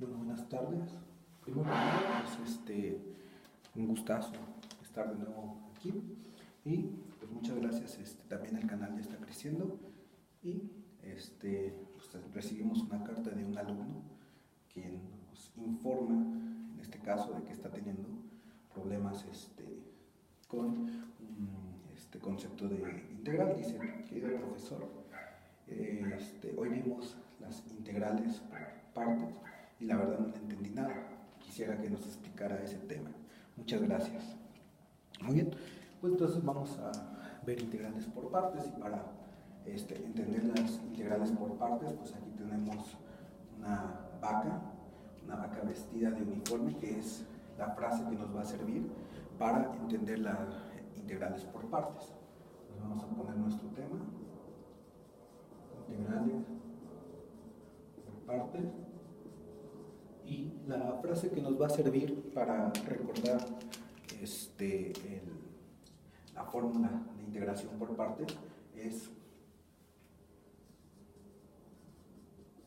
Bueno, buenas tardes. Primero que nada, un gustazo estar de nuevo aquí. Y pues muchas gracias. También el canal ya está creciendo. Y pues, recibimos una carta de un alumno quien nos informa, en este caso, de que está teniendo problemas con un concepto de integral. Dice: querido profesor, hoy vimos las integrales por partes y la verdad no le entendí nada. Quisiera que nos explicara ese tema. Muchas gracias. Muy bien, pues entonces vamos a ver integrales por partes, y para entender las integrales por partes, pues aquí tenemos una vaca vestida de uniforme, que es la frase que nos va a servir para entender las integrales por partes. Pues vamos a poner nuestro tema: integrales por partes, y la frase que nos va a servir para recordar la fórmula de integración por partes es: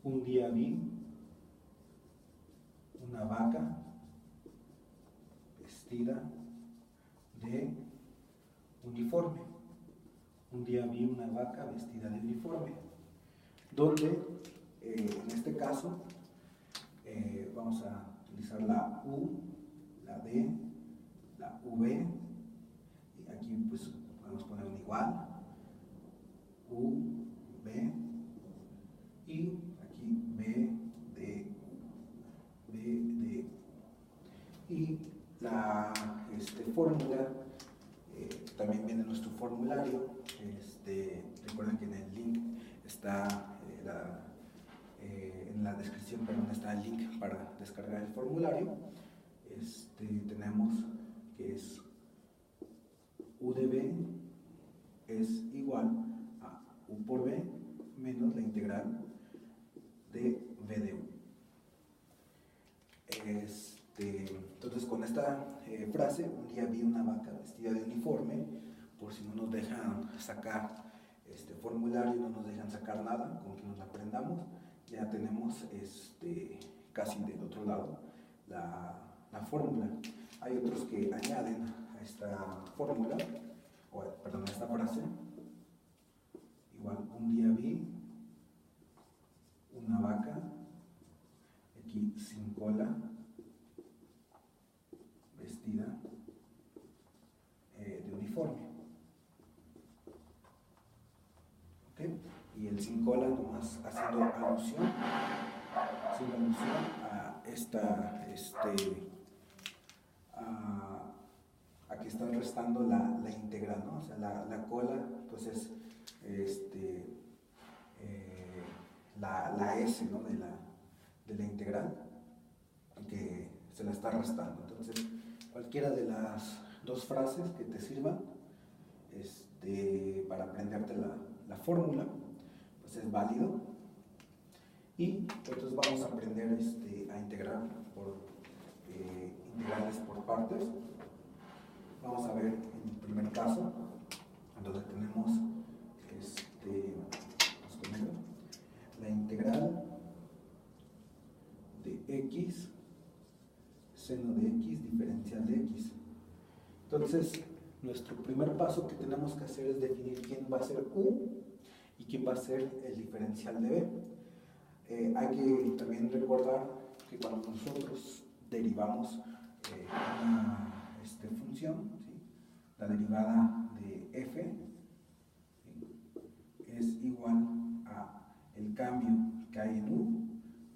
un día vi una vaca vestida de uniforme. Un día vi una vaca vestida de uniforme, donde en este caso vamos a utilizar la U, la D, la V, y aquí pues podemos poner un igual, U, B, y aquí B, D, B, D. Y la fórmula también viene en nuestro formulario. Recuerden que en el link está en la descripción, perdón, está el link para descargar el formulario. Tenemos que es U de B es igual a U por B menos la integral de V de U. Entonces, con esta frase, un día vi una vaca vestida de uniforme, por si no nos dejan sacar formulario, no nos dejan sacar nada, con que nos la aprendamos, ya tenemos casi del otro lado la fórmula. Hay otros que añaden a esta fórmula, a esta frase, igual: un día vi una vaca, aquí sin cola, vestida de uniforme. ¿Okay? Y el sin cola nomás haciendo alusión a a que están restando la integral, ¿no? O sea, la cola pues es la S, ¿no? de la integral, que se la está restando. Entonces, cualquiera de las dos frases que te sirvan para aprenderte la fórmula, pues es válido. Y entonces vamos a aprender a integrar por integrales por partes. Vamos a ver en el primer caso, donde tenemos la integral de x, seno de x, diferencial de x. Entonces, nuestro primer paso que tenemos que hacer es definir quién va a ser u y quién va a ser el diferencial de b. Hay que también recordar que cuando nosotros derivamos una función, ¿sí? La derivada de f, ¿sí? Es igual a el cambio que hay en u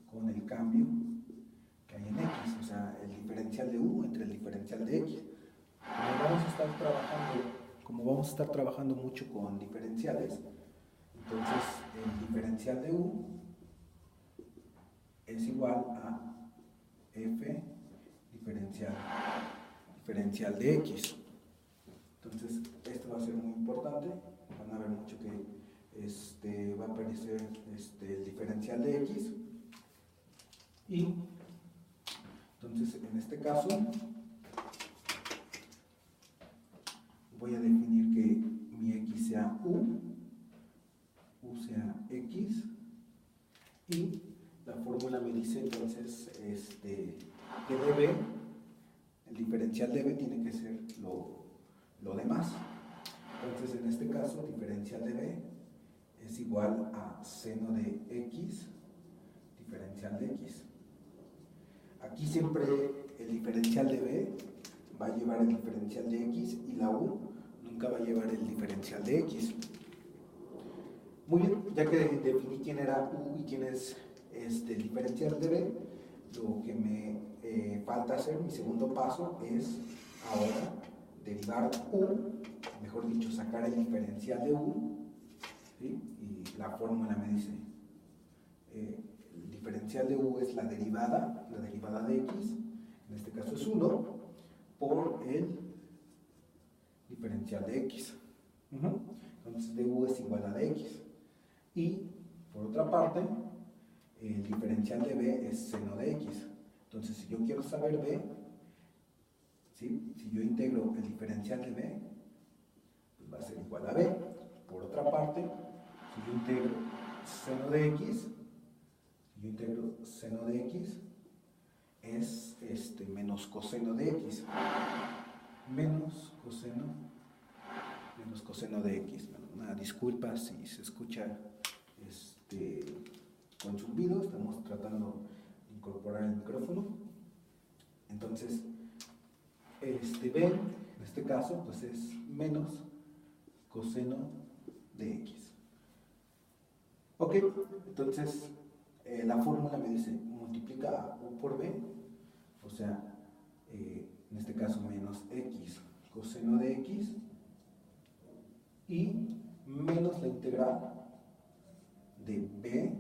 con el cambio que hay en x, o sea, el diferencial de u entre el diferencial de x. Como vamos a estar trabajando mucho con diferenciales, entonces el diferencial de u es igual a f diferencial de x. Entonces, esto va a ser muy importante. Van a ver mucho que va a aparecer el diferencial de x. Y entonces, en este caso, voy a definir que mi x sea u sea x, y La fórmula me dice entonces que dB, el diferencial de B tiene que ser lo demás. Entonces, en este caso, diferencial de B es igual a seno de X, diferencial de X. Aquí siempre el diferencial de B va a llevar el diferencial de X y la U nunca va a llevar el diferencial de X. Muy bien, ya que definí quién era U y quién es el diferencial de B, lo que me falta hacer, mi segundo paso, es ahora derivar U, mejor dicho, sacar el diferencial de U, ¿sí? Y la fórmula me dice, el diferencial de U es la derivada de X, en este caso es 1, por el diferencial de X. Entonces du es igual a dx. Y por otra parte, el diferencial de b es seno de x. Entonces, si yo quiero saber b, ¿sí? Si yo integro el diferencial de b, pues va a ser igual a b. Por otra parte, si yo integro seno de x, es menos coseno de x. Menos coseno de x. Una disculpa si se escucha con zumbido, estamos tratando de incorporar el micrófono. Entonces, b, en este caso, pues es menos coseno de x. Ok, entonces la fórmula me dice multiplica u por b, o sea, en este caso menos x coseno de x y menos la integral de b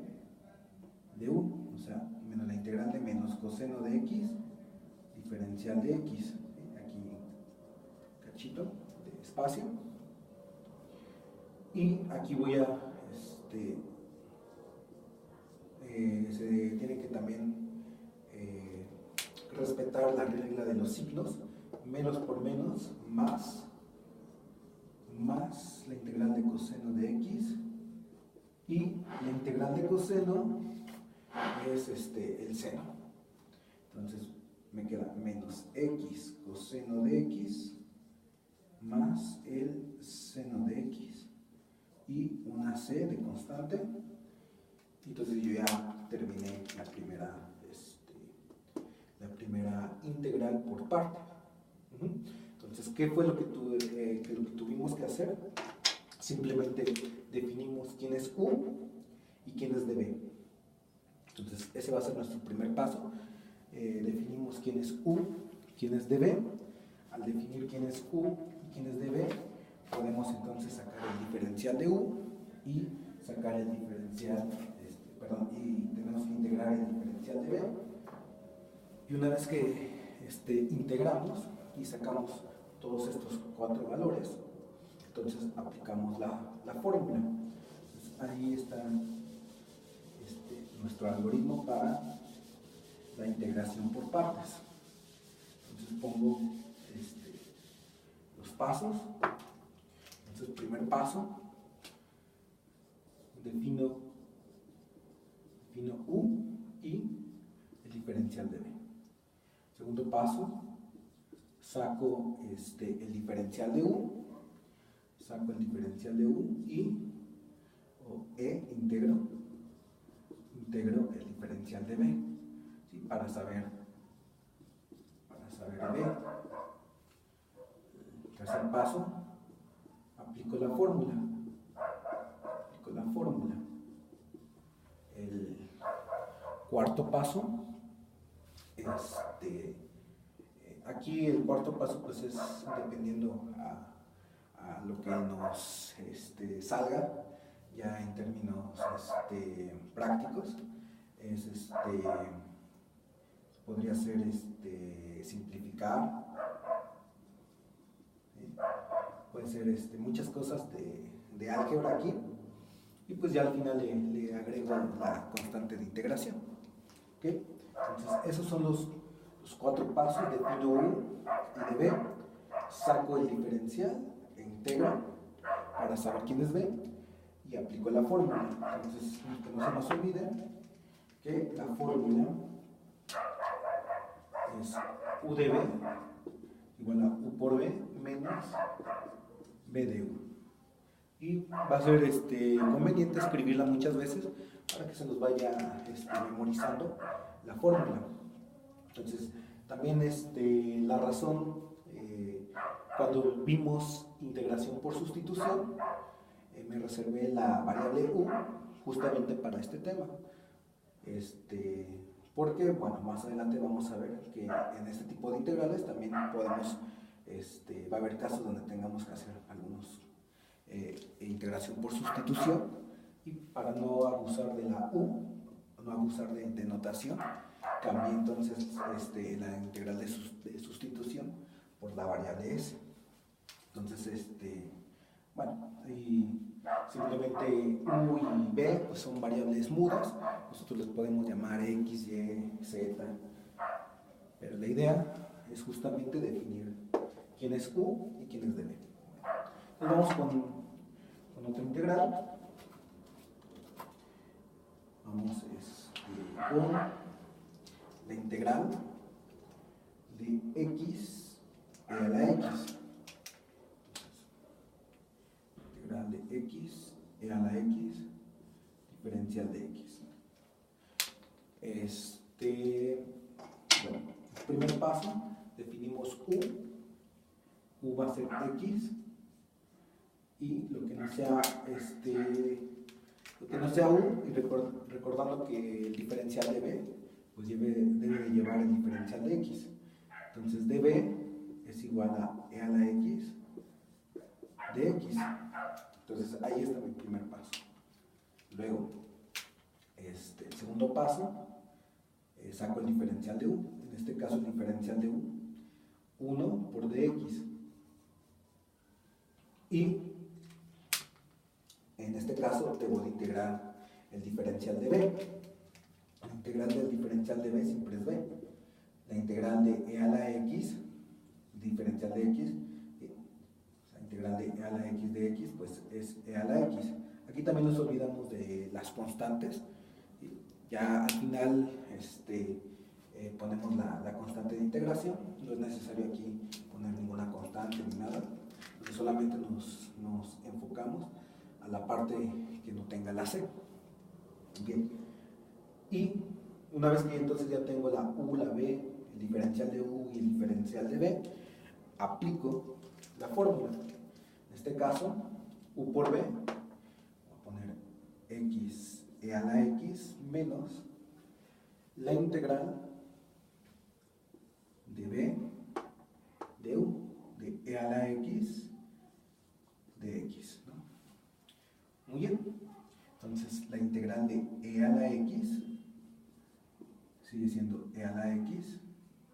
de u, o sea, menos la integral de menos coseno de x diferencial de x, aquí cachito de espacio, y aquí voy a se tiene que también respetar la regla de los signos, menos por menos, más la integral de coseno de x, y la integral de coseno es el seno. Entonces me queda menos x coseno de x más el seno de x y una c de constante. Entonces yo ya terminé la primera integral por parte. Entonces, ¿qué fue lo que tuvimos que hacer? Simplemente definimos quién es u y quién es db. Entonces, ese va a ser nuestro primer paso. Definimos quién es u y quién es db. Al definir quién es u y quién es db, podemos entonces sacar el diferencial de u y sacar el diferencial, y tenemos que integrar el diferencial de b. Y una vez que integramos y sacamos todos estos 4 valores, entonces aplicamos la fórmula. Entonces, ahí está nuestro algoritmo para la integración por partes. Entonces pongo los pasos. Entonces, primer paso, defino u y el diferencial de b. Segundo paso, saco el diferencial de u, y integro el diferencial de b, ¿sí? para saber b. Tercer paso, aplico la fórmula. El cuarto paso, aquí el cuarto paso pues es dependiendo a lo que nos salga ya en términos prácticos, podría ser simplificar, ¿sí? Puede ser muchas cosas de álgebra aquí, y pues ya al final le agrego la constante de integración. ¿Okay? Entonces esos son los 4 pasos. Defino u y db, saco el diferencial e integro para saber quién es b y aplico la fórmula. Entonces, que no se nos olvide, que la fórmula es u de b igual a u por b menos b de u. Y va a ser conveniente escribirla muchas veces para que se nos vaya memorizando la fórmula. Entonces, también la razón, cuando vimos integración por sustitución, me reservé la variable u justamente para este tema. Porque, bueno, más adelante vamos a ver que en este tipo de integrales también podemos, va a haber casos donde tengamos que hacer algunos integración por sustitución, y para no abusar de la u, no abusar de notación, cambié entonces la integral de sustitución por la variable s. Entonces, bueno, y simplemente u y b pues son variables mudas, nosotros les podemos llamar x, y, z, pero la idea es justamente definir quién es u y quién es db. Entonces vamos con otra integral. Vamos con la integral de x e a la x. Integral de x e a la x, diferencial de x. Bueno, primer paso, definimos u va a ser x, y lo que no sea u, y recordando que el diferencial de b pues debe de llevar el diferencial de x. Entonces db es igual a e a la x de x. Entonces ahí está mi primer paso. Luego, el segundo paso, saco el diferencial de u. En este caso el diferencial de u, 1 por dx. Y en este caso debo de integrar el diferencial de b. La integral del diferencial de b siempre es b. La integral de e a la x, diferencial de x, la integral de e a la x de x, pues es e a la x. Aquí también nos olvidamos de las constantes. Ya al final ponemos la constante de integración. No es necesario aquí poner ninguna constante ni nada, porque solamente nos enfocamos a la parte que no tenga la c. Bien. Y una vez que entonces ya tengo la u, la b, el diferencial de u y el diferencial de b, aplico la fórmula. En este caso, u por b, voy a poner x e a la x menos la integral de b de u, de e a la x de x, ¿no? Muy bien. Entonces, la integral de e a la x sigue siendo e a la x,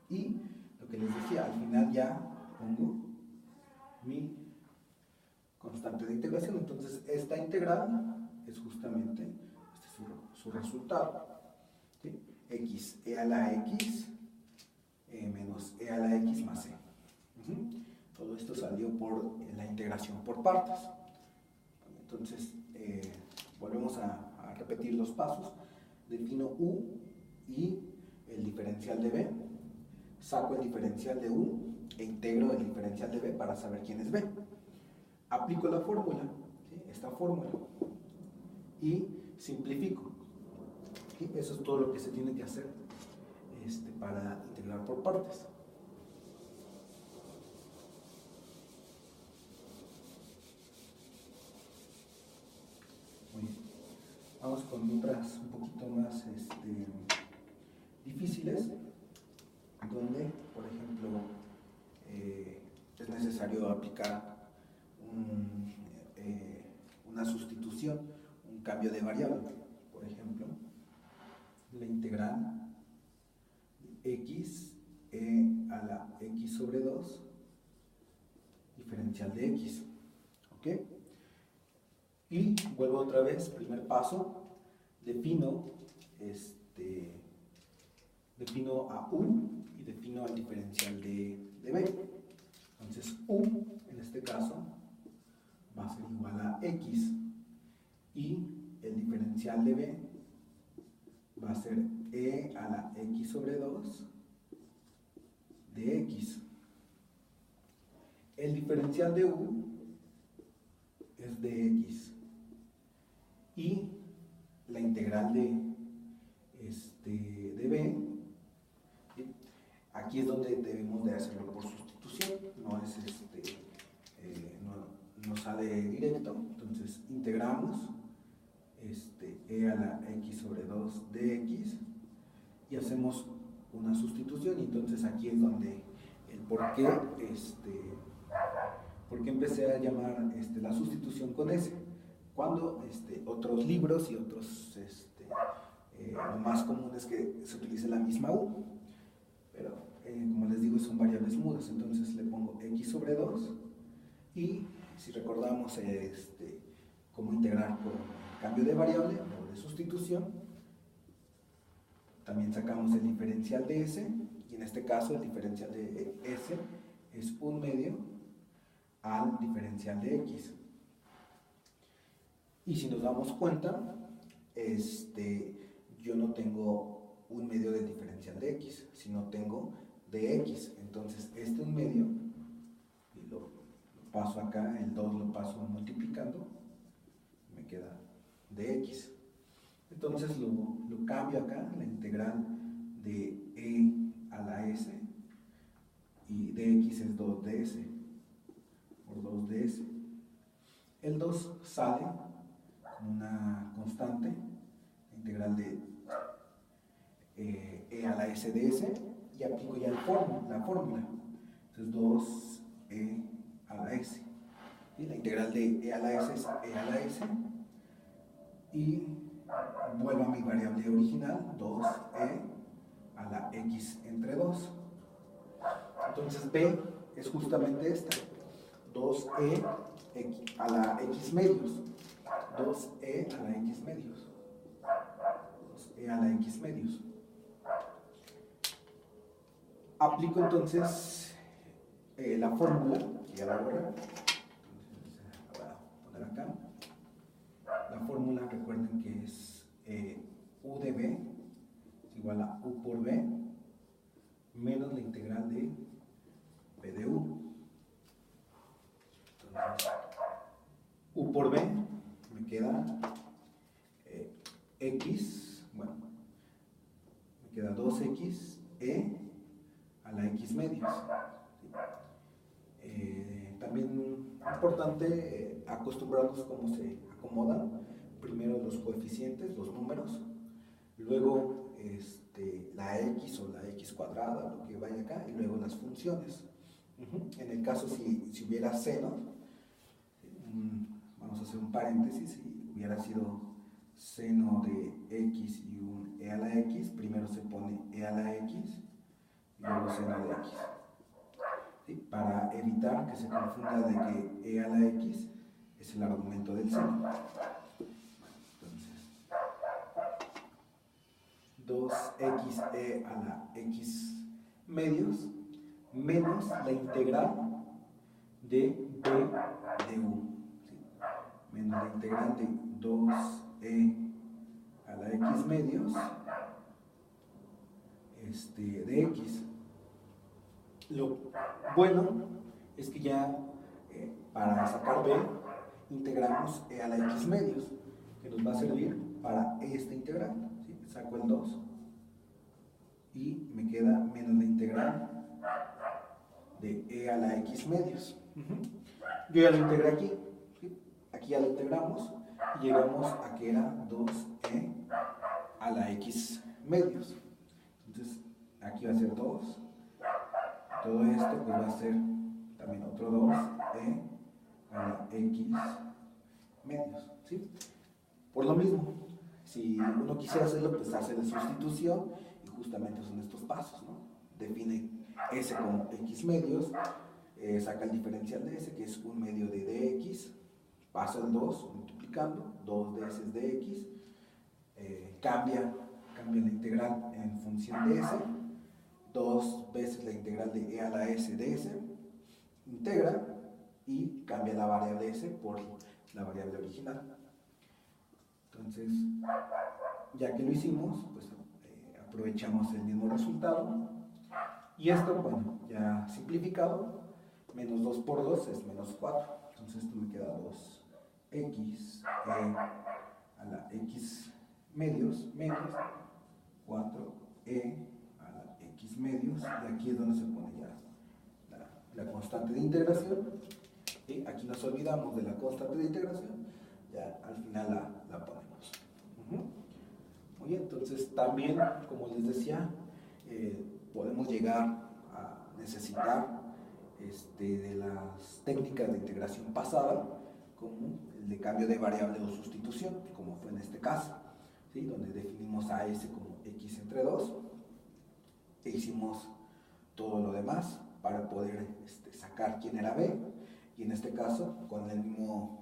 y lo que les decía, al final ya pongo mi constante de integración. Entonces, esta integral es justamente su resultado, ¿sí? X e a la x menos e a la x más c. Todo esto salió por la integración por partes. Entonces, volvemos a repetir los pasos. Defino u y el diferencial de b, saco el diferencial de u e integro el diferencial de b para saber quién es b. Aplico la fórmula, ¿sí? Esta fórmula, y simplifico. ¿Sí? Eso es todo lo que se tiene que hacer para integrar por partes. Muy bien. Vamos con otras un poquito más difíciles, donde, por ejemplo, es necesario aplicar una sustitución, un cambio de variable. Por ejemplo, la integral de x e a la x sobre 2 diferencial de x. ¿Ok? Y vuelvo otra vez, primer paso, defino a u y defino al diferencial de b. Entonces u, en este caso, va a ser igual a x, y el diferencial de b va a ser e a la x sobre 2 de x. El diferencial de u es dx y la integral de b, aquí es donde debemos de hacerlo por sustitución, no es no sale directo, entonces integramos e a la x sobre 2 dx y hacemos una sustitución. Y entonces aquí es donde el por qué empecé a llamar la sustitución con S, cuando otros libros y otros lo más común es que se utilice la misma u, pero como les digo son variables mudas, entonces le pongo x sobre 2 y si recordamos cómo integrar por cambio de variable o de sustitución, también sacamos el diferencial de S, y en este caso el diferencial de S es 1/2 al diferencial de x. Y si nos damos cuenta, yo no tengo 1/2 del diferencial de x, sino tengo de x. Entonces 1/2 y lo paso acá, el 2 lo paso multiplicando, me queda de x. Entonces lo cambio acá, la integral de e a la s, y dx es 2ds por 2ds. El 2 sale como una constante, la integral de e a la s ds, y aplico ya la fórmula. Entonces 2e a la s, y la integral de e a la s es e a la s, y vuelvo a mi variable original, 2e a la x entre 2. Entonces b es justamente esta, 2e a la x medios, 2e a la x medios, 2e a la x medios. Aplico entonces la fórmula, que ya la borré, entonces la voy a poner acá. La fórmula, recuerden que es u de b es igual a u por b menos la integral de b de u. Entonces, u por b me queda x, bueno, me queda 2x e a la x medios. También importante acostumbrarnos cómo se acomodan. Primero los coeficientes, los números, luego la x o la x cuadrada, lo que vaya acá, y luego las funciones. En el caso si hubiera seno, vamos a hacer un paréntesis, si hubiera sido seno de x y un e a la x, primero se pone e a la x y luego seno de x. ¿Sí? Para evitar que se confunda de que e a la x es el argumento del seno. Entonces, 2xe a la x medios menos la integral de b de u, ¿sí? Menos la integral de 2e a la x medios de x. Lo bueno es que ya para sacar b integramos e a la x medios, que nos va a servir para esta integral, ¿sí? Saco el 2 y me queda menos la integral de e a la x medios. Yo ya lo integré aquí, ¿sí? Aquí ya lo integramos y llegamos a que era 2e a la x medios. Entonces aquí va a ser 2, todo esto pues va a ser también otro 2e a la x medios, ¿sí? Por lo mismo, si uno quisiera hacerlo, pues hace la sustitución y justamente son estos pasos, ¿no? Define s como x medios, saca el diferencial de s, que es 1/2 de dx, pasa el 2 multiplicando, 2 de s es dx, cambia la integral en función de s, 2 veces la integral de e a la s de s, integra y cambia la variable s por la variable original. Entonces, ya que lo hicimos, pues aprovechamos el mismo resultado. Y esto, bueno, ya simplificado, menos 2 por 2 es menos 4. Entonces esto me queda 2x a la x medios menos 4e a la x medios. Y aquí es donde se pone ya la constante de integración. Y aquí nos olvidamos de la constante de integración, ya al final la ponemos. Muy bien, entonces también, como les decía, podemos llegar a necesitar de las técnicas de integración pasada, como el de cambio de variable o sustitución, como fue en este caso, ¿sí? Donde definimos a s como x entre 2 e hicimos todo lo demás para poder sacar quién era b, y en este caso con el mismo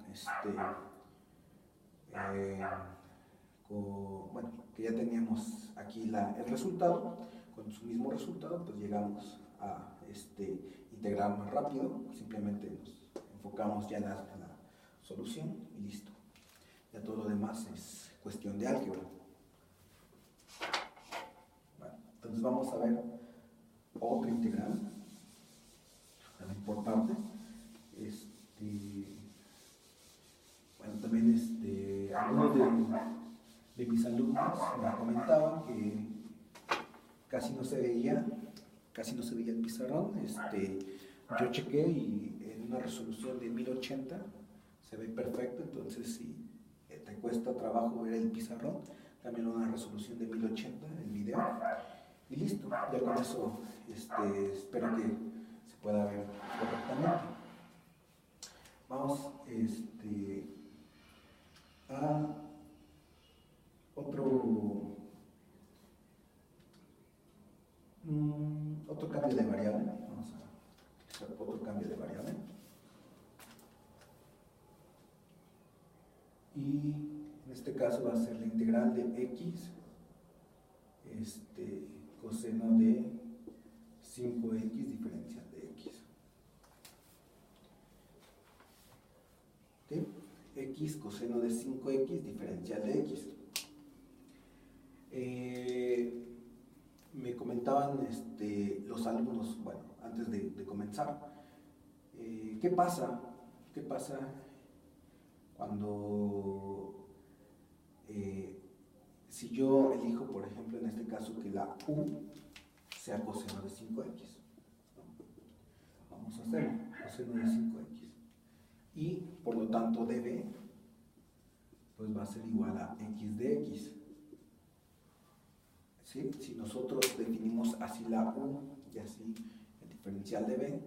bueno, que ya teníamos aquí el resultado, con su mismo resultado pues llegamos a integrar más rápido. Simplemente nos enfocamos ya en la solución y listo. Ya todo lo demás es cuestión de álgebra. Bueno, entonces vamos a ver otra integral, también por parte. Bueno, también algunos de mis alumnos me comentaban que casi no se veía el pizarrón. Yo chequé y en una resolución de 1080 se ve perfecto. Entonces, si te cuesta trabajo ver el pizarrón, también una resolución de 1080 el video y listo. Ya con eso espero que se pueda ver correctamente. Vamos a otro cambio de variable. Vamos a utilizar otro cambio de variable. Y en este caso va a ser la integral de x coseno de 5x diferencial de x. ¿Okay? X coseno de 5x diferencial de x. Me comentaban los alumnos, bueno, antes de comenzar, ¿qué pasa cuando si yo elijo, por ejemplo, en este caso, que la u sea coseno de 5x? Vamos a hacer coseno de 5x. Y, por lo tanto, db pues va a ser igual a x de x. ¿Sí? Si nosotros definimos así la u y así el diferencial de b,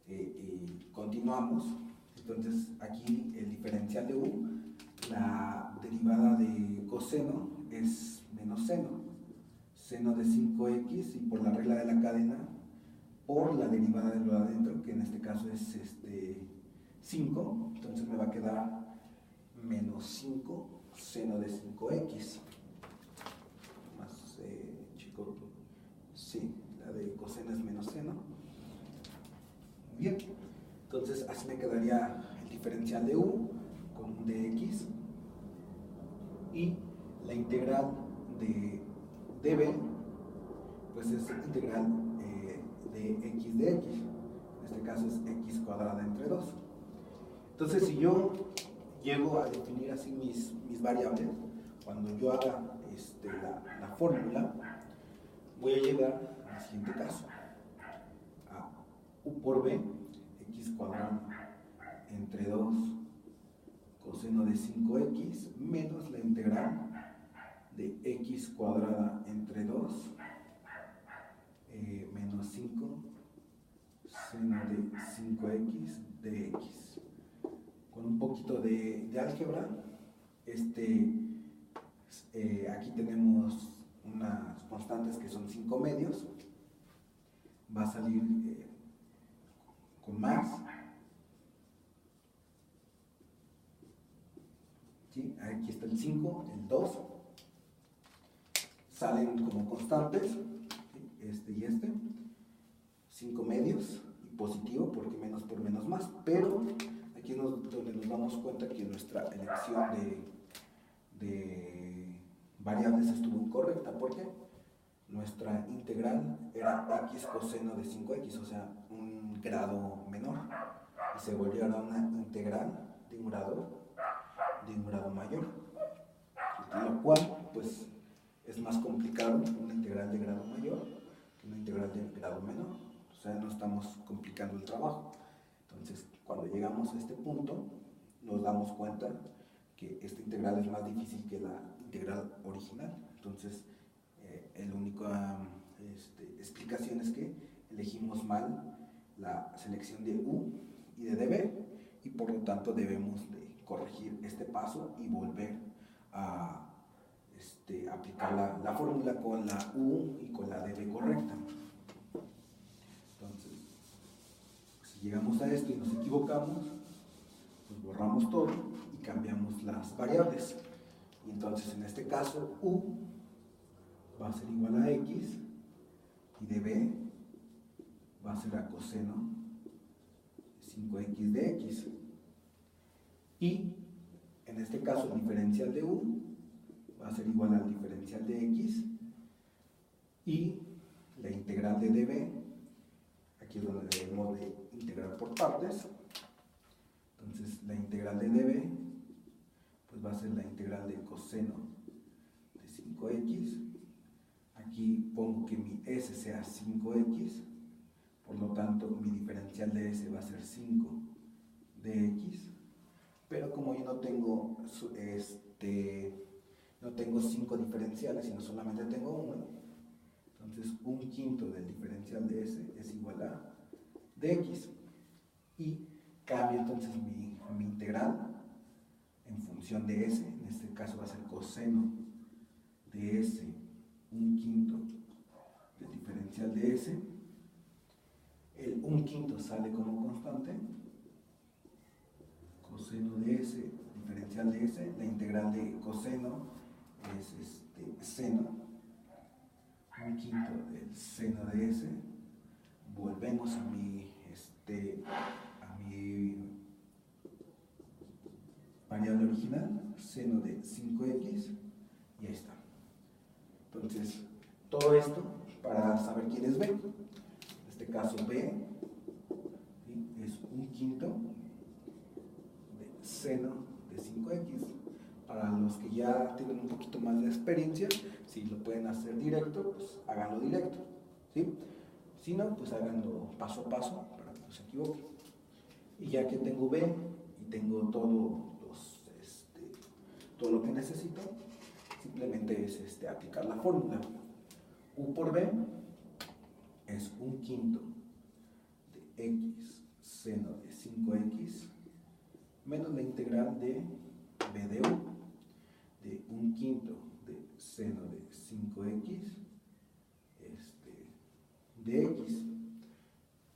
y continuamos, entonces aquí el diferencial de u, la derivada de coseno es menos seno de 5x, y por la regla de la cadena, por la derivada de lo de adentro, que en este caso es 5, entonces me va a quedar menos 5 seno de 5x. Más chico, sí, la de coseno es menos seno. Muy bien, entonces así me quedaría el diferencial de u con un dx, y la integral de db pues es integral de x de x. En este caso es x cuadrada entre 2. Entonces, si yo llego a definir así mis variables, cuando yo haga la fórmula, voy a llegar al siguiente caso: a u por b, x cuadrado entre 2 coseno de 5x menos la integral de x cuadrada entre 2 menos 5 seno de 5x de x. Con un poquito de álgebra, aquí tenemos unas constantes que son 5 medios, va a salir con más, ¿sí? Aquí está el 5, el 2, salen como constantes, ¿sí? Y 5 medios, y positivo porque menos por menos más, pero aquí es donde nos damos cuenta que nuestra elección de variables estuvo incorrecta, porque nuestra integral era x coseno de 5x, o sea, un grado menor, y se volvió ahora una integral de un grado mayor, lo cual pues es más complicado una integral de grado mayor que una integral de grado menor, o sea, no estamos complicando el trabajo. Entonces, cuando llegamos a este punto, nos damos cuenta que esta integral es más difícil que la integral original. Entonces, la única explicación es que elegimos mal la selección de u y de db, y por lo tanto debemos de corregir este paso y volver a aplicar la fórmula con la u y con la db correcta. Entonces, si llegamos a esto y nos equivocamos, pues borramos todo y cambiamos las variables. Y entonces en este caso u va a ser igual a x y db va a ser a coseno de 5x de x. Y en este caso el diferencial de u va a ser igual al diferencial de x, y la integral de db, aquí es donde debemos de integrar por partes. Entonces la integral de db pues va a ser la integral de coseno de 5x. Aquí pongo que mi s sea 5x, por lo tanto mi diferencial de s va a ser 5 de x, pero como yo no tengo 5 diferenciales, sino solamente tengo uno, entonces un quinto del diferencial de s es igual a dx, y cambio entonces mi integral en función de s. En este caso va a ser coseno de s un quinto del diferencial de s. El un quinto sale como constante, coseno de s, diferencial de s, la integral de coseno es seno, un quinto del seno de s. Volvemos a mi variable original, seno de 5x, y ahí está. Entonces, todo esto para saber quién es b. En este caso b, ¿sí?, es un quinto de seno de 5x. Para los que ya tienen un poquito más de experiencia, si lo pueden hacer directo, pues háganlo directo, ¿sí? Si no, pues háganlo paso a paso para que no se equivoquen. Y ya que tengo b y tengo todo lo que necesito, simplemente es aplicar la fórmula. U por b es un quinto de x seno de 5x menos la integral de b de u, de un quinto de seno de 5x de x.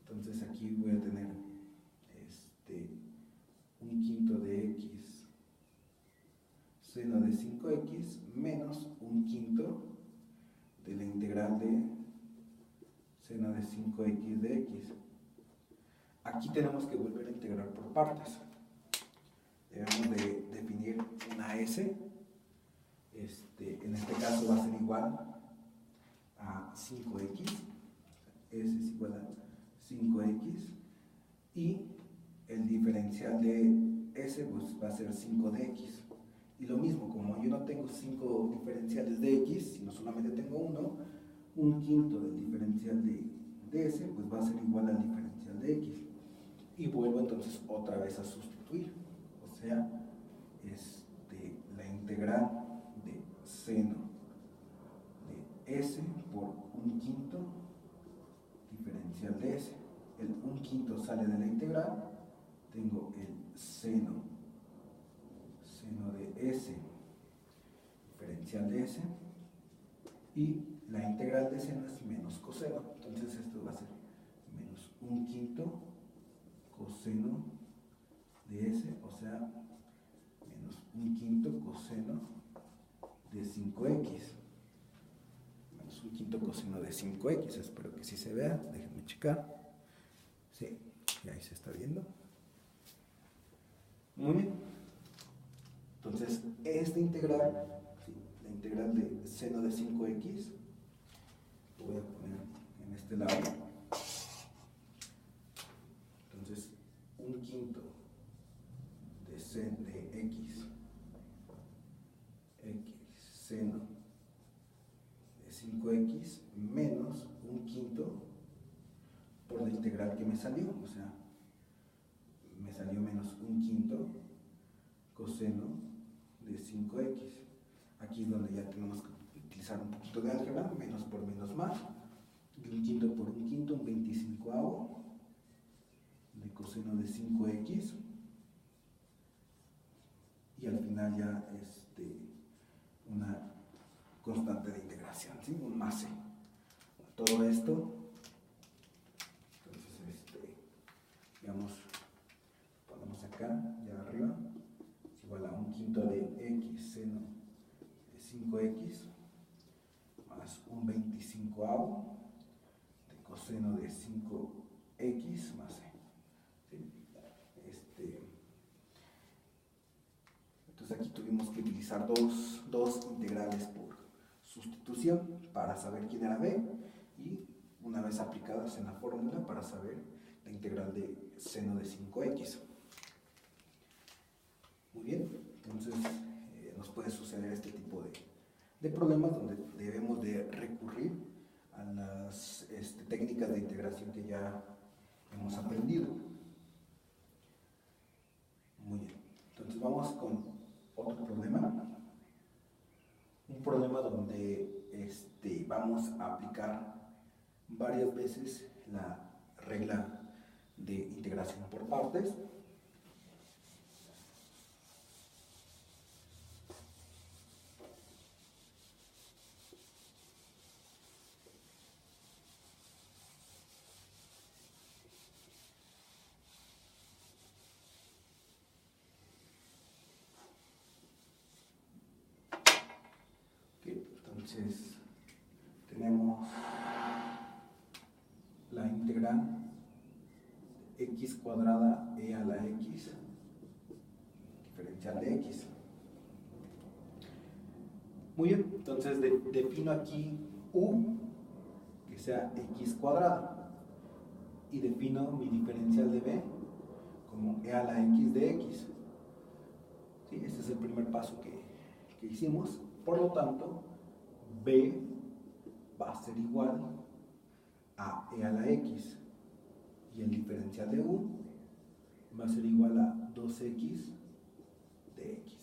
Entonces aquí voy a tener un quinto de x seno de 5x menos un quinto de la integral de seno de 5x de x. Aquí tenemos que volver a integrar por partes. Debemos de definir una s. En este caso va a ser igual a 5x. S es igual a 5x, y el diferencial de s pues va a ser 5 de x. Y lo mismo, como yo no tengo 5 diferenciales de x, sino solamente tengo uno, un quinto del diferencial de s pues va a ser igual al diferencial de x. Y vuelvo entonces otra vez a sustituir, o sea, la integral de seno de s por un quinto diferencial de s. El un quinto sale de la integral, tengo el seno de s diferencial de s, y la integral de seno es menos coseno, entonces esto va a ser menos un quinto coseno de s, o sea, menos un quinto coseno de 5x, menos un quinto coseno de 5x. Espero que sí se vea, déjenme checar. Sí, ahí se está viendo. Muy bien. Entonces, esta integral, ¿sí?, la integral de seno de 5x, lo voy a poner en este lado. Entonces, 1/5 de x seno de 5x menos 1/5 por la integral que me salió, o sea, me salió menos 1/5 coseno de 5x. Aquí es donde ya tenemos que utilizar un poquito de álgebra, menos por menos más, y 1/5 por 1/5, un 25avo de coseno de 5x, y al final ya una constante de integración, ¿sí? Un más c. Todo esto, entonces, digamos, ponemos acá, ya arriba, es igual a 1/5 de x seno de 5x más un 25avo de coseno de 5x más c. ¿Sí? Entonces aquí tuvimos que utilizar dos integrales por sustitución para saber quién era b, y una vez aplicadas en la fórmula para saber la integral de seno de 5x. Muy bien, entonces nos puede suceder este tipo de problemas donde debemos de recurrir a las técnicas de integración que ya hemos aprendido. Muy bien, entonces vamos con otro problema. Un problema donde vamos a aplicar varias veces la regla de integración por partes. Entonces, tenemos la integral x cuadrada e a la x diferencial de x. Muy bien, entonces defino aquí u que sea x cuadrada y defino mi diferencial de b como e a la x de x. ¿Sí? Este es el primer paso que hicimos. Por lo tanto, b va a ser igual a e a la x, y el diferencial de u va a ser igual a 2x de x.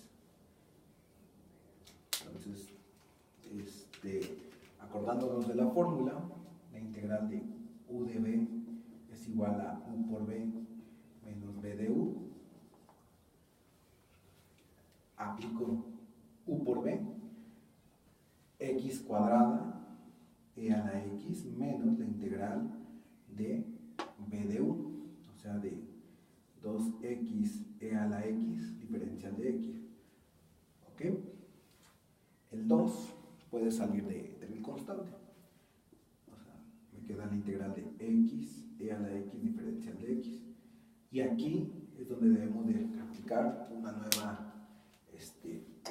Entonces, acordándonos de la fórmula, la integral de u de b es igual a u por b menos b de u. Aplico u por b, x cuadrada e a la x menos la integral de b de u, o sea, de 2x e a la x diferencial de x. ¿Ok? El 2 puede salir de mi constante, o sea, me queda la integral de x e a la x diferencial de x, y aquí es donde debemos de aplicar una nueva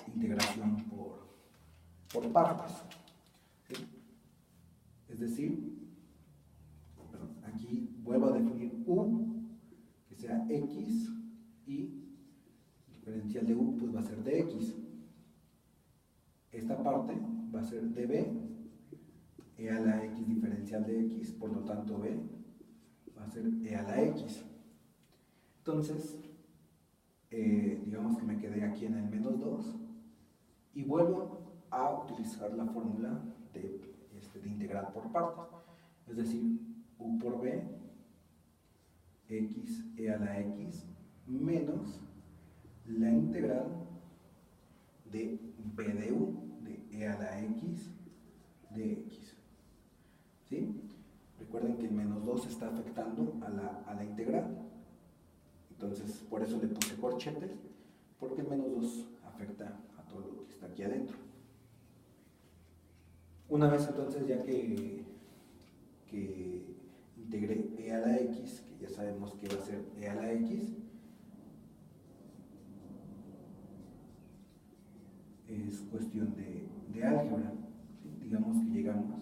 integración por partes. ¿Sí? Es decir, aquí vuelvo a definir u que sea x, y diferencial de u pues va a ser dx. Esta parte va a ser db e a la x diferencial de x, por lo tanto b va a ser e a la x. Entonces, digamos que me quedé aquí en el menos 2 y vuelvo a utilizar la fórmula de integral por partes, es decir, u por b, x e a la x, menos la integral de b de u, de e a la x de x. ¿Sí? Recuerden que el menos 2 está afectando a la integral, entonces por eso le puse corchetes, porque el menos 2 afecta a todo lo que está aquí adentro. Una vez entonces ya que integré e a la x, que ya sabemos que va a ser e a la x, es cuestión de de álgebra, ¿sí? Digamos que llegamos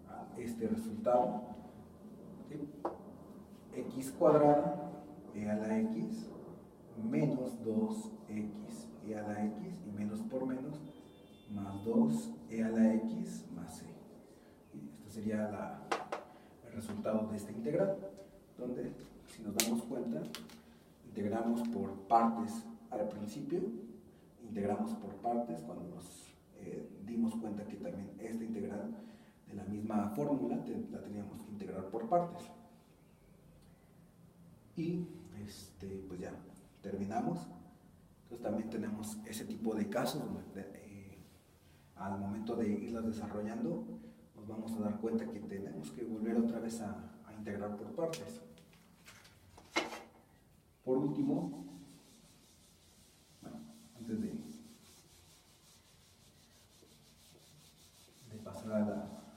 a este resultado, ¿sí? X cuadrada e a la x menos 2x e a la x, y menos por menos, más 2e a la x más c. Y este sería el resultado de esta integral, donde, si nos damos cuenta, integramos por partes al principio, integramos por partes cuando nos dimos cuenta que también esta integral de la misma fórmula la teníamos que integrar por partes. Y pues ya terminamos. Entonces también tenemos ese tipo de casos donde al momento de irlas desarrollando nos vamos a dar cuenta que tenemos que volver otra vez a integrar por partes. Por último, bueno, antes de pasar a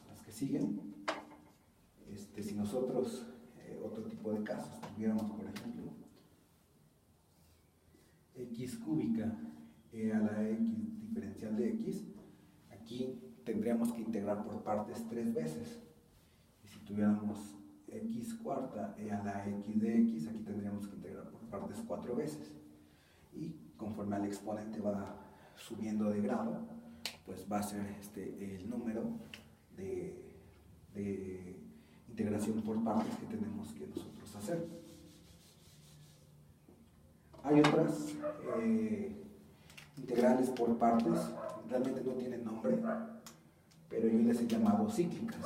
las que siguen, si nosotros otro tipo de casos tuviéramos, por ejemplo, x cúbica e a la x diferencial de x, aquí tendríamos que integrar por partes 3 veces. Y si tuviéramos x cuarta e a la x de x, aquí tendríamos que integrar por partes 4 veces. Y conforme al exponente va subiendo de grado, pues va a ser el número de integración por partes que tenemos que nosotros hacer. Hay otras integrales por partes, realmente no tienen nombre, pero yo les he llamado cíclicas.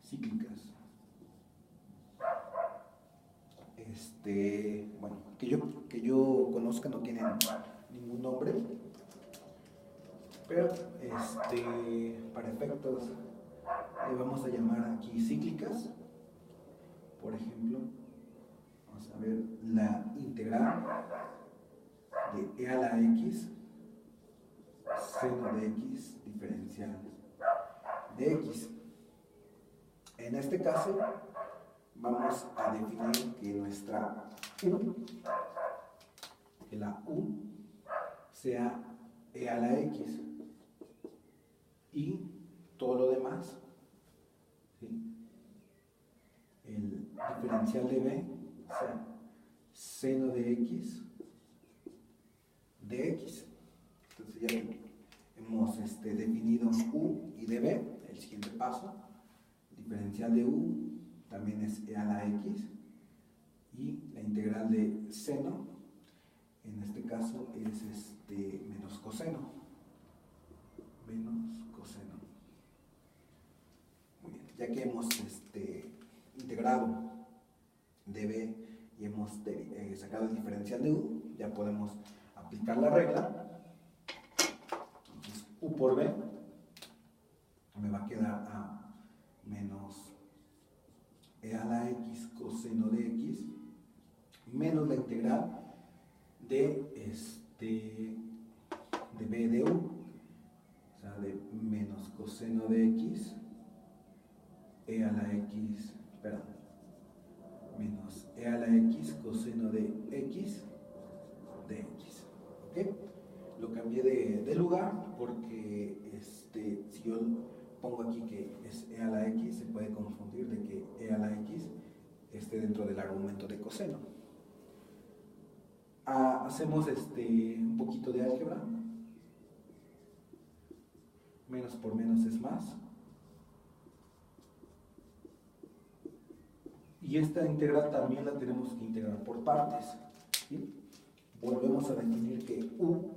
Cíclicas. Bueno, que yo conozca no tienen ningún nombre, pero para efectos vamos a llamar aquí cíclicas. Por ejemplo, vamos a ver la integral de e a la x seno de x diferencial de x. En este caso vamos a definir que nuestra u, que la u sea e a la x y todo lo demás, ¿sí? El diferencial de b sea seno de x de x. Entonces ya hemos definido u y db. El siguiente paso, diferencial de u también es e a la x, y la integral de seno en este caso es menos coseno. Muy bien, ya que hemos integrado db y hemos sacado el diferencial de u, ya podemos aplicar la regla. Entonces u por b me va a quedar a menos e a la x coseno de x menos la integral de b de u, o sea, de menos coseno de x e a la x, menos e a la x coseno de x de x. ¿Ok? Lo cambié de lugar porque si yo pongo aquí que es e a la x, se puede confundir de que e a la x esté dentro del argumento de coseno. Hacemos un poquito de álgebra. Menos por menos es más. Y esta integral también la tenemos que integrar por partes, ¿sí? Volvemos a definir que u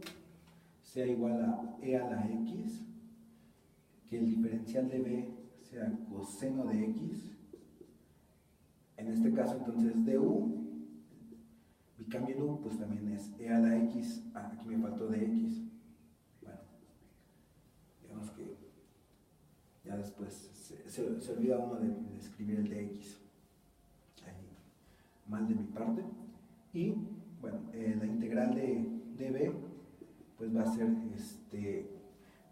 sea igual a e a la x, que el diferencial de b sea coseno de x. En este caso entonces de u, mi cambio en u pues también es e a la x. Aquí me faltó de x. Bueno, digamos que ya después se olvida uno de escribir el de x. Ahí, mal de mi parte. Y bueno, la integral de b pues va a ser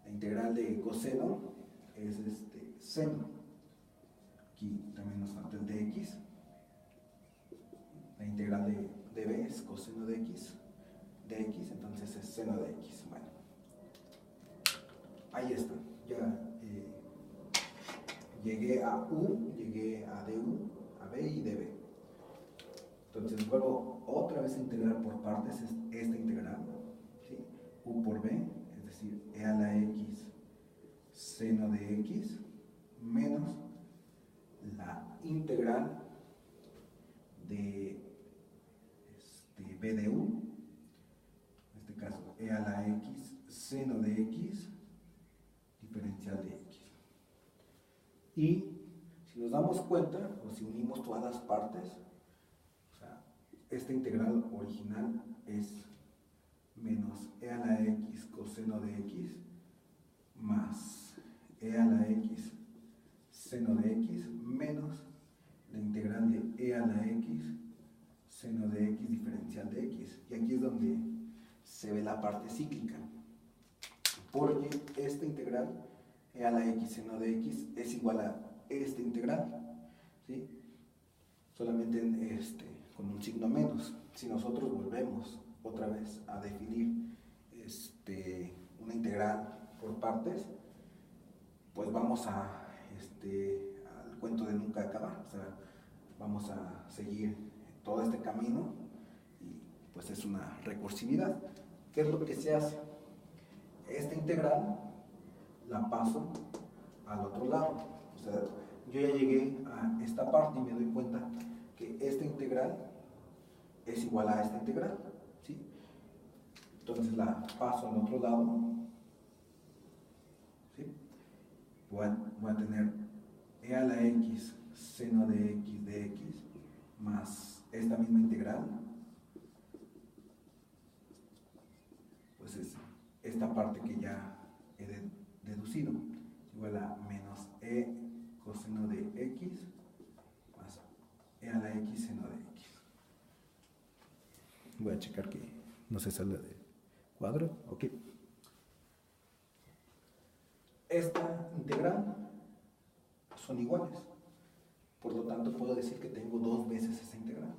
la integral de coseno es seno. Aquí también nos falta el de x. La integral de b es coseno de x de x, entonces es seno de x. Bueno, ahí está, ya llegué a u, llegué a du, a b y db. Entonces vuelvo otra vez a integrar por partes esta integral, ¿sí? U por b, es decir, e a la x seno de x menos la integral de b de u, en este caso e a la x seno de x diferencial de x. Y si nos damos cuenta, o si unimos todas las partes, esta integral original es menos e a la x coseno de x más e a la x seno de x menos la integral de e a la x seno de x diferencial de x. Y aquí es donde se ve la parte cíclica, porque esta integral e a la x seno de x es igual a esta integral, ¿sí? Solamente con un signo menos. Si nosotros volvemos otra vez a definir una integral por partes, pues vamos al cuento de nunca acabar. O sea, vamos a seguir todo este camino y pues es una recursividad. ¿Qué es lo que se hace? Esta integral la paso al otro lado. O sea, yo ya llegué a esta parte y me doy cuenta que esta integral es igual a esta integral, ¿sí? Entonces la paso al otro lado, ¿sí? Voy a tener e a la x seno de x más esta misma integral, pues es esta parte que ya he deducido, igual a menos e coseno de x más e a la x seno de x. Voy a checar que no se salga de cuadro. Ok. Esta integral son iguales. Por lo tanto, puedo decir que tengo dos veces esa integral.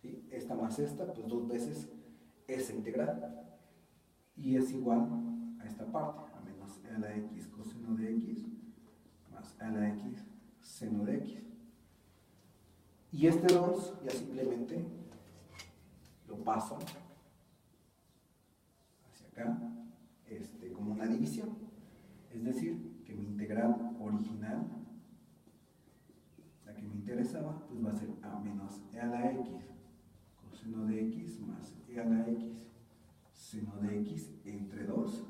¿Sí? Esta más esta, pues dos veces esa integral. Y es igual a esta parte, a menos e a la x coseno de x más e a la x seno de x. Y este 2 ya simplemente lo paso hacia acá como una división. Es decir, que mi integral original, la que me interesaba, pues va a ser a menos e a la x coseno de x más e a la x seno de x entre 2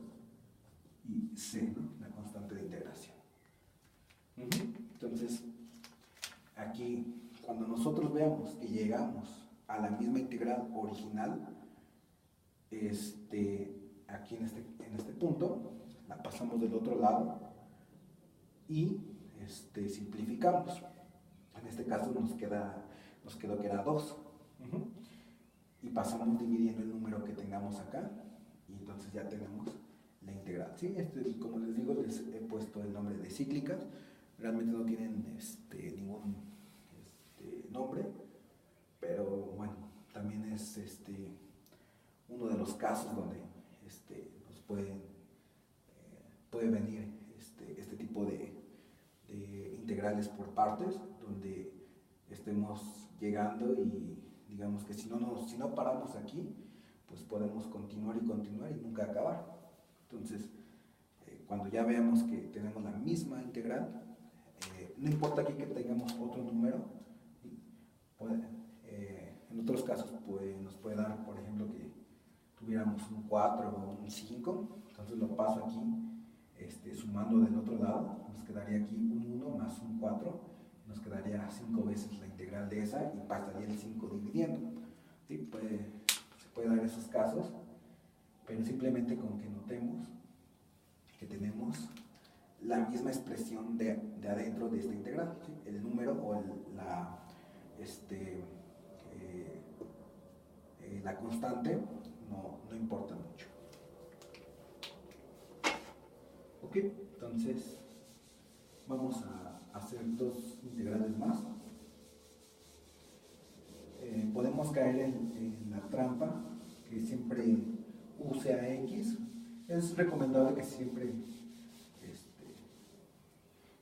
y c, ¿no? La constante de integración. Entonces, aquí, cuando nosotros veamos que llegamos a la misma integral original, aquí en este punto, la pasamos del otro lado y simplificamos. En este caso nos quedó que era 2. Y pasamos dividiendo el número que tengamos acá y entonces ya tenemos la integral. ¿Sí? Como les digo, les he puesto el nombre de cíclicas. Realmente no tienen ningún nombre, pero bueno, también es uno de los casos donde nos puede venir este tipo de integrales por partes, donde estemos llegando y digamos que si no paramos aquí, pues podemos continuar y nunca acabar. Entonces, cuando ya veamos que tenemos la misma integral, no importa aquí que tengamos otro número, en otros casos nos puede dar, por ejemplo, que tuviéramos un 4 o un 5, entonces lo paso aquí, sumando del otro lado, nos quedaría aquí un 1 más un 4, nos quedaría 5 veces la integral de esa y pasaría el 5 dividiendo. ¿Sí? Se puede dar esos casos, pero simplemente con que notemos que tenemos la misma expresión de adentro de esta integral, ¿sí? El número o la constante no importa mucho. Ok, entonces vamos a hacer dos integrales más. podemos caer en la trampa que siempre u sea x. Es recomendable que siempre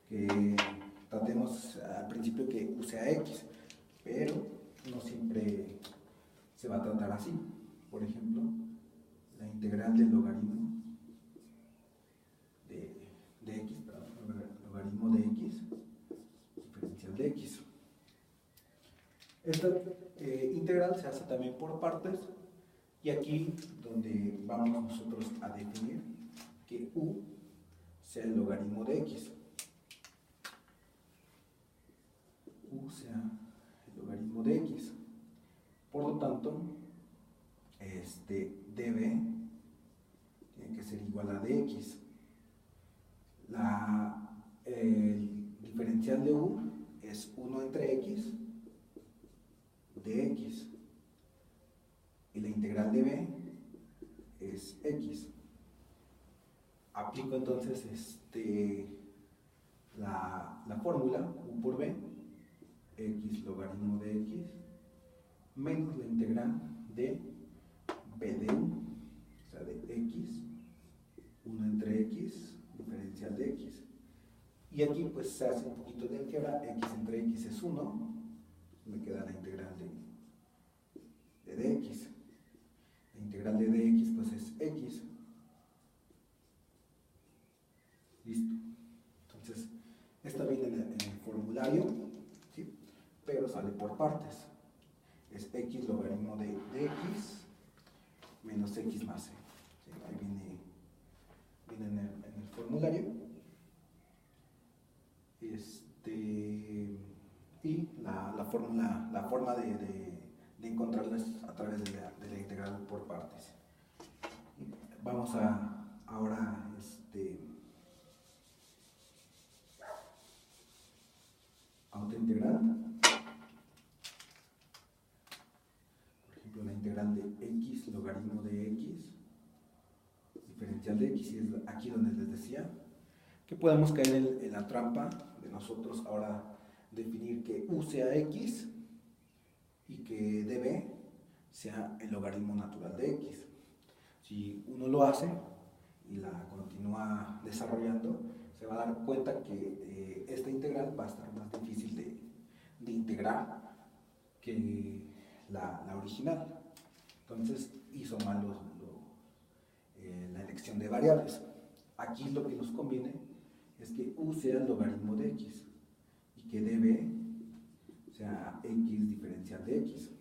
que tratemos al principio que u sea x, pero no siempre se va a tratar así. Por ejemplo, la integral del logaritmo de x, logaritmo de x, diferencial de x. Esta integral se hace también por partes, y aquí donde vamos nosotros a definir que u sea el logaritmo de x. U sea el logaritmo de x. Por lo tanto, db tiene que ser igual a dx. El diferencial de u es 1 entre x de x, y la integral de b es x. Aplico entonces la fórmula u por b, x logaritmo de x, menos la integral de b de u, o sea, de x, 1 entre x, diferencial de x. Y aquí pues se hace un poquito de álgebra, x entre x es 1, me queda la integral de dx. La integral de dx pues es x. Listo. Entonces, esta viene en el formulario, ¿sí? Pero sale por partes. Es x logaritmo de dx menos x más c. ¿Sí? Ahí viene en el formulario. Y la forma de encontrarlas a través de la integral por partes. Vamos ahora a otra integral. Por ejemplo, la integral de x logaritmo de x, diferencial de x, y es aquí donde les decía que podemos caer en la trampa de nosotros ahora definir que u sea x y que db sea el logaritmo natural de x. Si uno lo hace y la continúa desarrollando, se va a dar cuenta que esta integral va a estar más difícil de integrar que la original. Entonces hizo mal la elección de variables. Aquí lo que nos conviene es que u sea el logaritmo de x y que db sea x diferencial de x.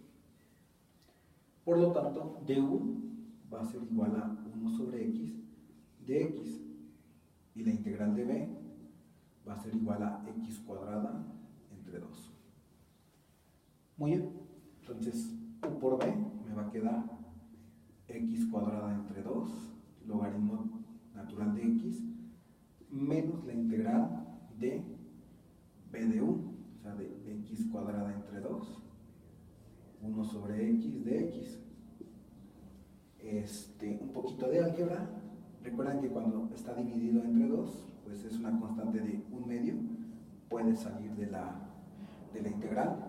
Por lo tanto, du va a ser igual a 1 sobre x de x, y la integral de b va a ser igual a x cuadrada entre 2. Muy bien, entonces u por b me va a quedar x cuadrada entre 2, logaritmo natural de x, menos la integral de b de u, o sea, de x cuadrada entre 2, 1 sobre x de x. Un poquito de álgebra. Recuerden que cuando está dividido entre 2, pues es una constante de 1/2, puede salir de la integral,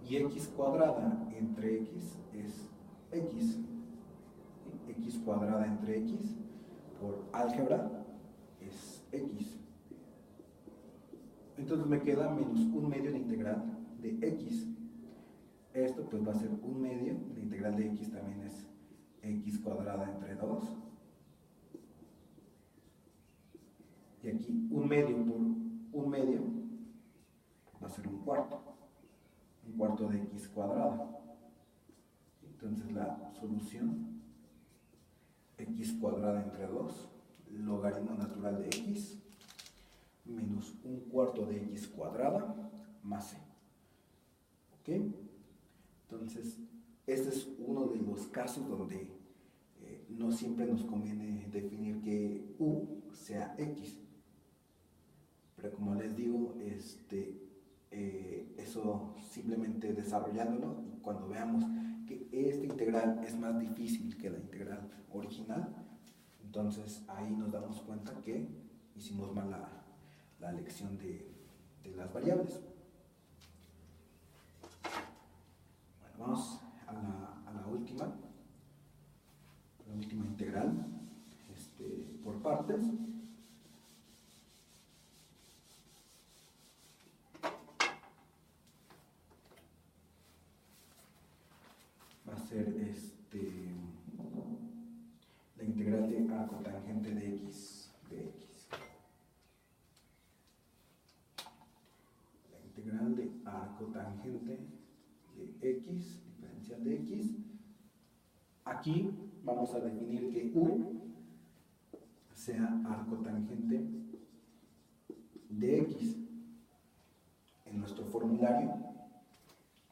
y x cuadrada entre x es x. X cuadrada entre x por álgebra es x. Entonces me queda menos 1/2 de integral de x. Esto pues va a ser 1/2, la integral de x también es x cuadrada entre 2. Y aquí 1/2 por 1/2 va a ser 1/4. 1/4 de x cuadrada. Entonces la solución, x cuadrada entre 2, logaritmo natural de x, menos 1/4 de x cuadrada más c. ¿Ok? Entonces, este es uno de los casos donde no siempre nos conviene definir que u sea x. Pero como les digo, eso simplemente desarrollándolo, cuando veamos que esta integral es más difícil que la integral original, entonces ahí nos damos cuenta que hicimos mal la elección de las variables. Bueno, vamos a la última integral por partes. Va a ser la integral de arco tangente de x de x. La integral de arco tangente de x, diferencial de x. Aquí vamos a definir que u sea arco tangente de x. En nuestro formulario,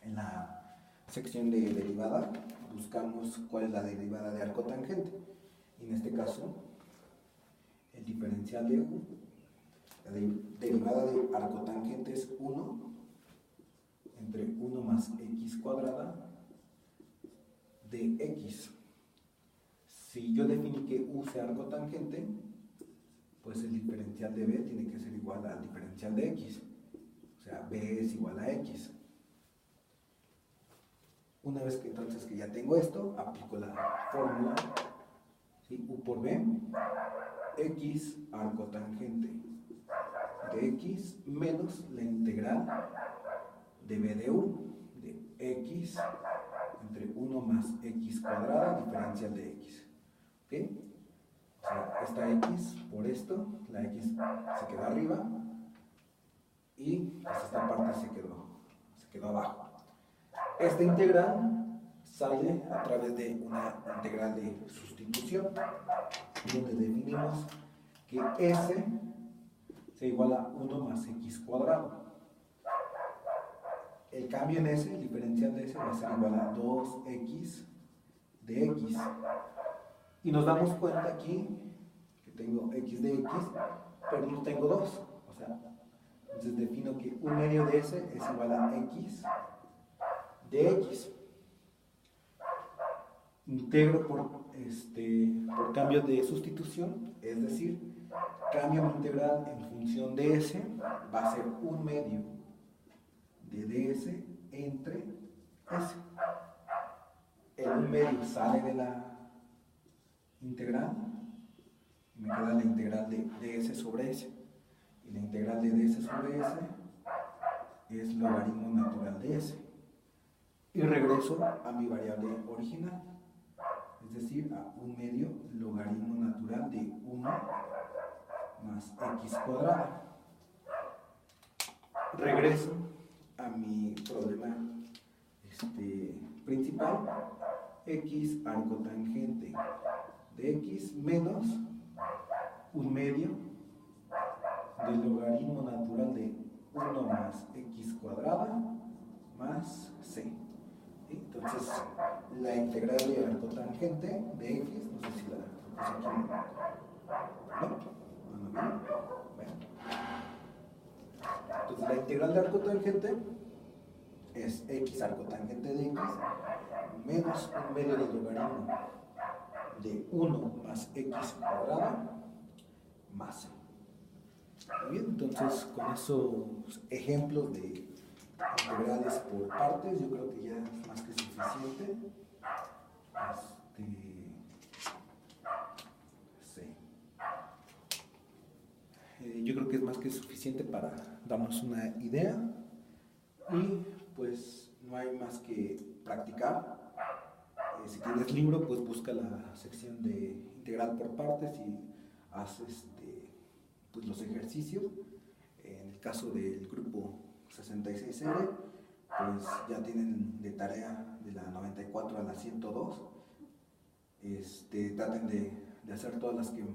en la sección de derivada, buscamos cuál es la derivada de arco tangente. Y en este caso, el diferencial de u, la derivada de arco tangente es 1 entre 1 más x cuadrada de x. Si yo definí que u sea arco tangente, pues el diferencial de b tiene que ser igual al diferencial de x. O sea, b es igual a x. Una vez que entonces que ya tengo esto, aplico la fórmula, ¿sí? U por b, x arco tangente de x menos la integral de b de u, de x entre 1 más x cuadrada diferencial de x. ¿Ok? O sea, esta x por esto, la x se quedó arriba y pues esta parte se quedó abajo. Esta integral sale a través de una integral de sustitución, donde definimos que s se iguala a 1 más x cuadrado. El cambio en s, el diferencial de s, va a ser igual a 2x de x. Y nos damos cuenta aquí que tengo x de x, pero no tengo 2. O sea, entonces defino que 1 medio de s es igual a x de x. Integro por cambio de sustitución, es decir, cambio mi integral en función de s, va a ser 1 medio de ds entre s. El 1 medio sale de la integral y me queda la integral de ds sobre s. Y la integral de ds sobre s es logaritmo natural de s. Y regreso a mi variable original, es decir, a 1 medio logaritmo natural de 1 más x cuadrada. Regreso a mi problema principal, x arco tangente de x menos 1 medio del logaritmo natural de 1 más x cuadrada más c. Entonces, la integral de arco tangente de x, no sé si la puse aquí, ¿no? Bueno. Entonces, la integral de arco tangente es x arco tangente de x menos 1 medio del logaritmo de 1 más x cuadrada más c. Muy bien, entonces con esos ejemplos de integrales por partes, yo creo que ya es más que suficiente. Yo creo que es más que suficiente para darnos una idea y pues no hay más que practicar. Si tienes libro, pues busca la sección de integral por partes y haz pues los ejercicios. En el caso del grupo 66R, pues ya tienen de tarea de la 94 a la 102. Traten de hacer todas las que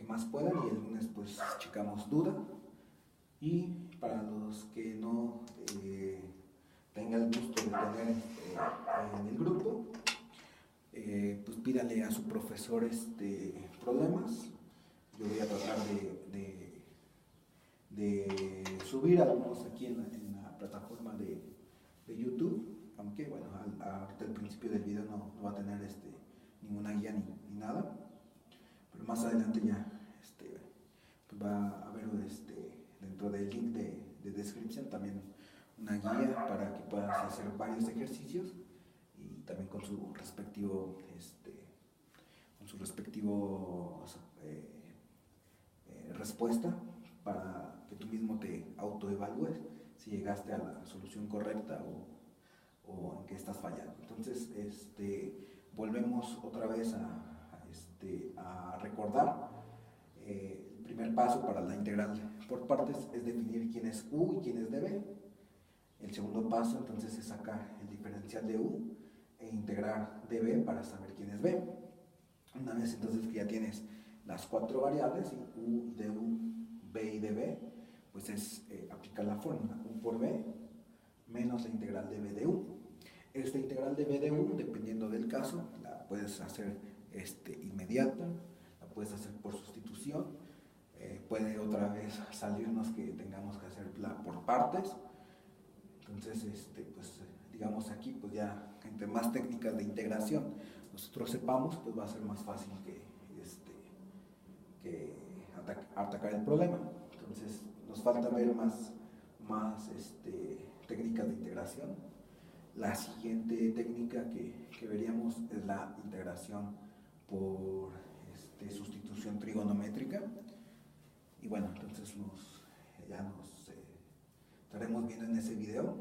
más puedan y el lunes pues checamos duda. Y para los que no tengan el gusto de tener en el grupo, pues pídale a su profesor problemas. Yo voy a tratar de subir algunos aquí en la plataforma de YouTube, aunque bueno, ahorita al principio del video no va a tener ninguna guía ni nada, pero más adelante ya pues va a haber dentro del link de descripción también una guía para que puedas hacer varios ejercicios y también con su respectivo respuesta para que tú mismo te autoevalúes si llegaste a la solución correcta o en qué estás fallando. Entonces, volvemos otra vez a recordar. El primer paso para la integral por partes es definir quién es U y quién es dB. El segundo paso entonces es sacar el diferencial de U e integrar dB para saber quién es B. Una vez entonces que ya tienes las 4 variables, U, dU, B y dB, pues es aplicar la fórmula U por B menos la integral de B de U. Esta integral de B de U, dependiendo del caso, la puedes hacer inmediata, la puedes hacer por sustitución, puede otra vez salirnos que tengamos que hacerla por partes. Entonces, pues digamos aquí, pues ya entre más técnicas de integración nosotros sepamos, pues va a ser más fácil que atacar el problema. Entonces nos falta ver más técnicas de integración. La siguiente técnica que veríamos es la integración por sustitución trigonométrica. Y bueno, entonces ya nos estaremos viendo en ese video.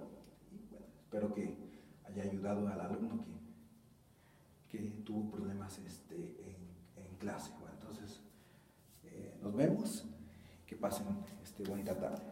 Y bueno, espero que haya ayudado al alumno que tuvo problemas en clase. Bueno, entonces nos vemos. Que pasen bonita tarde.